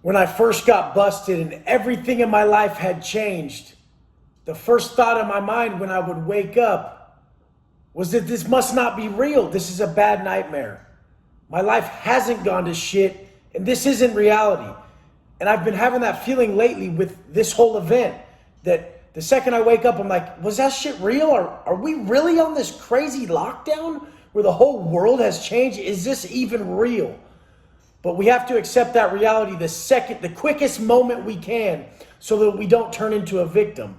When I first got busted and everything in my life had changed, the first thought in my mind when I would wake up was that this must not be real. This is a bad nightmare. My life hasn't gone to shit, and this isn't reality. And I've been having that feeling lately with this whole event, that the second I wake up, I'm like, was that shit real? Are we really on this crazy lockdown where the whole world has changed? Is this even real? But we have to accept that reality the quickest moment we can, so that we don't turn into a victim.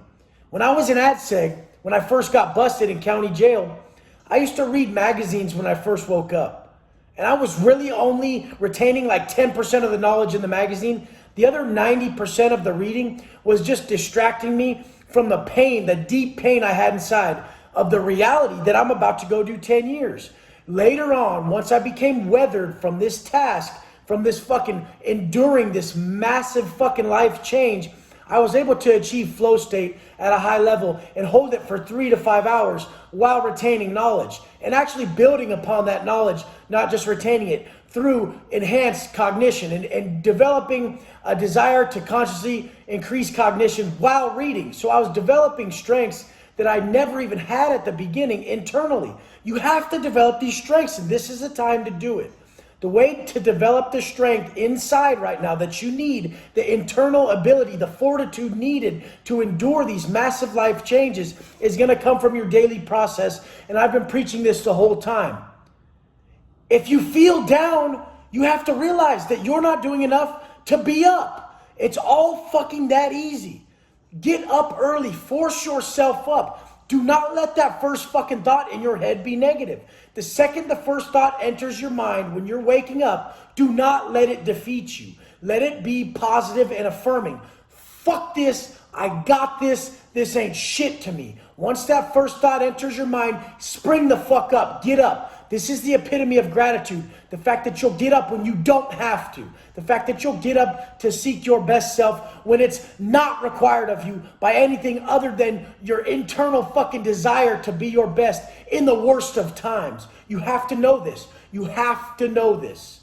When I was in AdSeg, when I first got busted in county jail, I used to read magazines when I first woke up. And I was really only retaining like 10% of the knowledge in the magazine. The other 90% of the reading was just distracting me from the pain, the deep pain I had inside of the reality that I'm about to go do 10 years. Later on, once I became weathered from this task, from this fucking enduring this massive fucking life change, I was able to achieve flow state at a high level and hold it for 3 to 5 hours while retaining knowledge and actually building upon that knowledge, not just retaining it through enhanced cognition and developing a desire to consciously increase cognition while reading. So I was developing strengths that I never even had at the beginning internally. You have to develop these strengths, and this is the time to do it. The way to develop the strength inside right now that you need, the internal ability, the fortitude needed to endure these massive life changes, is going to come from your daily process. And I've been preaching this the whole time. If you feel down, you have to realize that you're not doing enough to be up. It's all fucking that easy. Get up early, force yourself up. Do not let that first fucking thought in your head be negative. The second the first thought enters your mind when you're waking up, do not let it defeat you. Let it be positive and affirming. Fuck this, I got this, this ain't shit to me. Once that first thought enters your mind, spring the fuck up, get up. This is the epitome of gratitude. The fact that you'll get up when you don't have to. The fact that you'll get up to seek your best self when it's not required of you by anything other than your internal fucking desire to be your best in the worst of times. You have to know this. You have to know this.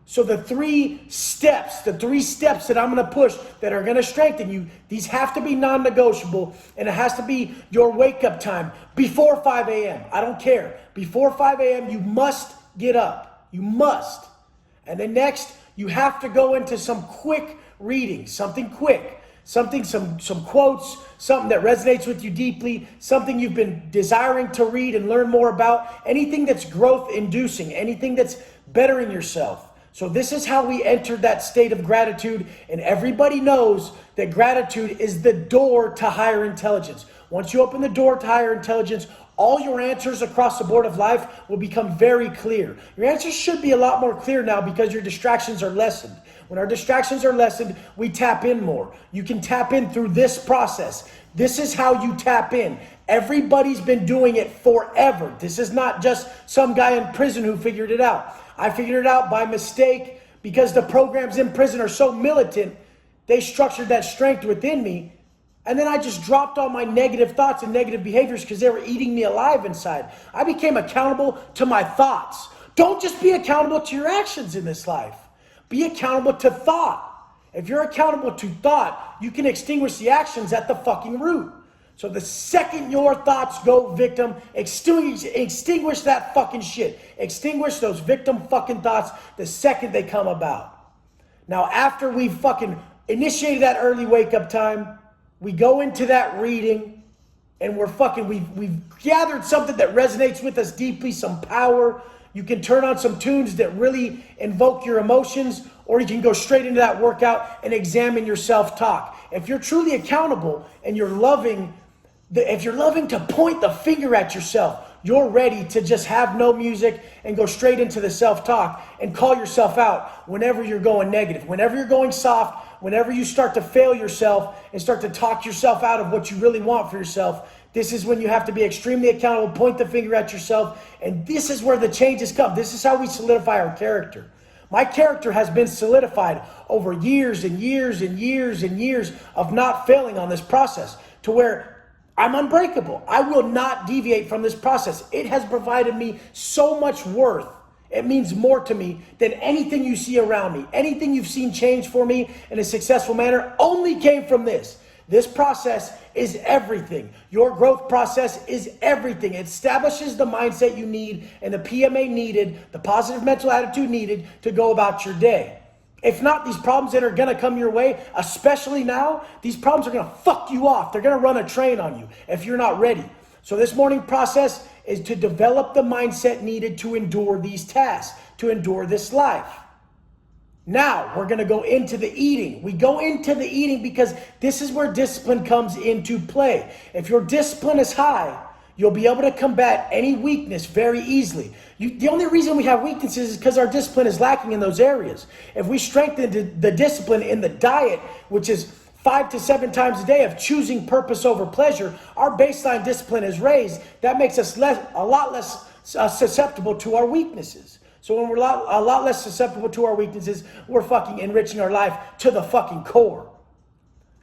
So the three steps that I'm going to push that are going to strengthen you, these have to be non-negotiable, and it has to be your wake-up time before 5 a.m. I don't care. Before 5 a.m., you must get up. You must. And then next, you have to go into some quick reading, something quick, some quotes, something that resonates with you deeply, something you've been desiring to read and learn more about, anything that's growth-inducing, anything that's bettering yourself. So this is how we enter that state of gratitude, and everybody knows that gratitude is the door to higher intelligence. Once you open the door to higher intelligence, all your answers across the board of life will become very clear. Your answers should be a lot more clear now because your distractions are lessened. When our distractions are lessened, we tap in more. You can tap in through this process. This is how you tap in. Everybody's been doing it forever. This is not just some guy in prison who figured it out. I figured it out by mistake because the programs in prison are so militant. They structured that strength within me. And then I just dropped all my negative thoughts and negative behaviors because they were eating me alive inside. I became accountable to my thoughts. Don't just be accountable to your actions in this life. Be accountable to thought. If you're accountable to thought, you can extinguish the actions at the fucking root. So the second your thoughts go victim, extinguish that fucking shit. Extinguish those victim fucking thoughts the second they come about. Now, after we've fucking initiated that early wake up time, we go into that reading and we've gathered something that resonates with us deeply, some power. You can turn on some tunes that really invoke your emotions, or you can go straight into that workout and examine your self-talk. If you're truly accountable and you're loving to point the finger at yourself, you're ready to just have no music and go straight into the self-talk and call yourself out whenever you're going negative, whenever you're going soft, whenever you start to fail yourself and start to talk yourself out of what you really want for yourself. This is when you have to be extremely accountable, point the finger at yourself, and this is where the changes come. This is how we solidify our character. My character has been solidified over years and years and years and years of not failing on this process to where I'm unbreakable. I will not deviate from this process. It has provided me so much worth It means more to me than anything you see around me. Anything you've seen change for me in a successful manner only came from this. This process is everything. Your growth process is everything. It establishes the mindset you need and the PMA needed, the positive mental attitude needed to go about your day. If not, these problems that are going to come your way, especially now, these problems are going to fuck you off. They're going to run a train on you if you're not ready. So this morning process is to develop the mindset needed to endure these tasks, to endure this life. Now, we're going to go into the eating. We go into the eating because this is where discipline comes into play. If your discipline is high, you'll be able to combat any weakness very easily. The only reason we have weaknesses is because our discipline is lacking in those areas. If we strengthen the discipline in the diet, which is 5 to 7 times a day of choosing purpose over pleasure, our baseline discipline is raised. That makes us a lot less susceptible to our weaknesses. So when we're a lot less susceptible to our weaknesses, we're fucking enriching our life to the fucking core.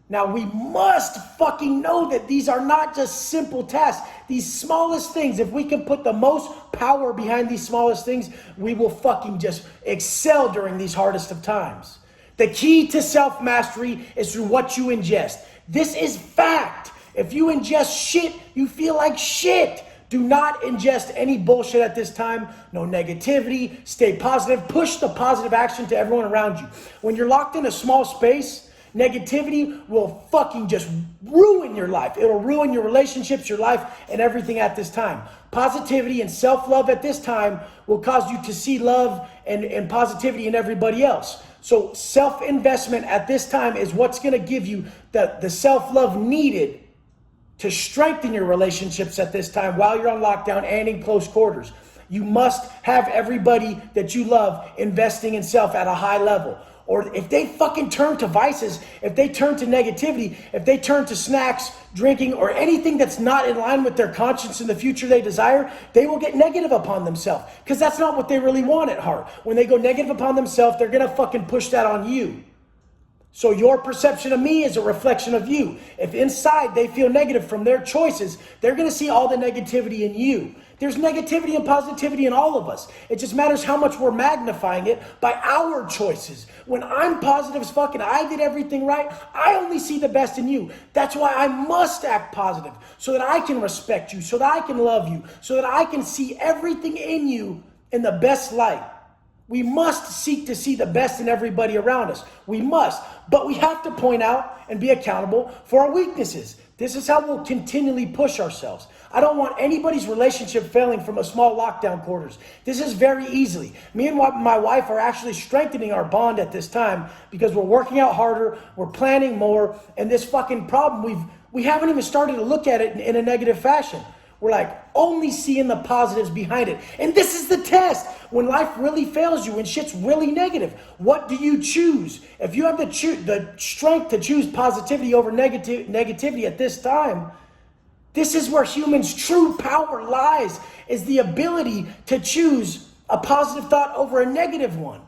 Now we must fucking know that these are not just simple tasks. These smallest things, if we can put the most power behind these smallest things, we will fucking just excel during these hardest of times. The key to self-mastery is through what you ingest. This is fact. If you ingest shit, you feel like shit. Do not ingest any bullshit at this time. No negativity. Stay positive. Push the positive action to everyone around you. When you're locked in a small space, negativity will fucking just ruin your life. It'll ruin your relationships, your life, and everything at this time. Positivity and self-love at this time will cause you to see love and positivity in everybody else. So self-investment at this time is what's going to give you the self-love needed to strengthen your relationships at this time while you're on lockdown and in close quarters. You must have everybody that you love investing in self at a high level. Or if they fucking turn to vices, if they turn to negativity, if they turn to snacks, drinking, or anything that's not in line with their conscience and the future they desire, they will get negative upon themselves. Because that's not what they really want at heart. When they go negative upon themselves, they're going to fucking push that on you. So your perception of me is a reflection of you. If inside they feel negative from their choices, they're going to see all the negativity in you. There's negativity and positivity in all of us. It just matters how much we're magnifying it by our choices. When I'm positive as fuck and I did everything right, I only see the best in you. That's why I must act positive so that I can respect you, so that I can love you, so that I can see everything in you in the best light. We must seek to see the best in everybody around us. We must. But we have to point out and be accountable for our weaknesses. This is how we'll continually push ourselves. I don't want anybody's relationship failing from a small lockdown quarters. This is very easily. Me and my wife are actually strengthening our bond at this time because we're working out harder, we're planning more, and this fucking problem, we haven't even started to look at it in a negative fashion. We're like only seeing the positives behind it. And this is the test. When life really fails you, when shit's really negative, what do you choose? If you have the strength to choose positivity over negativity at this time, this is where humans' true power lies, is the ability to choose a positive thought over a negative one.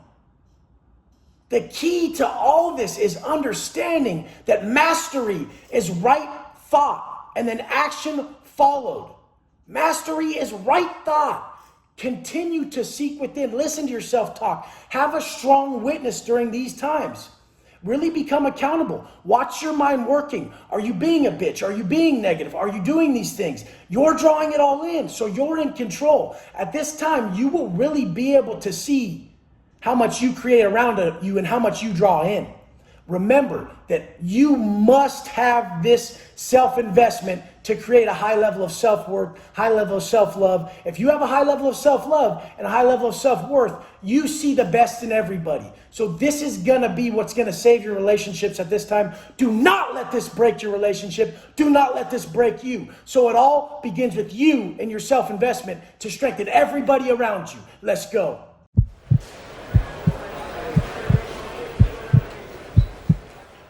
The key to all this is understanding that mastery is right thought and then action followed. Mastery is right thought. Continue to seek within. Listen to your self-talk. Have a strong witness during these times. Really become accountable. Watch your mind working. Are you being a bitch? Are you being negative? Are you doing these things? You're drawing it all in, so you're in control. At this time, you will really be able to see how much you create around you and how much you draw in. Remember that you must have this self-investment to create a high level of self-worth, high level of self-love. If you have a high level of self-love and a high level of self-worth, you see the best in everybody. So this is going to be what's going to save your relationships at this time. Do not let this break your relationship. Do not let this break you. So it all begins with you and your self-investment to strengthen everybody around you. Let's go.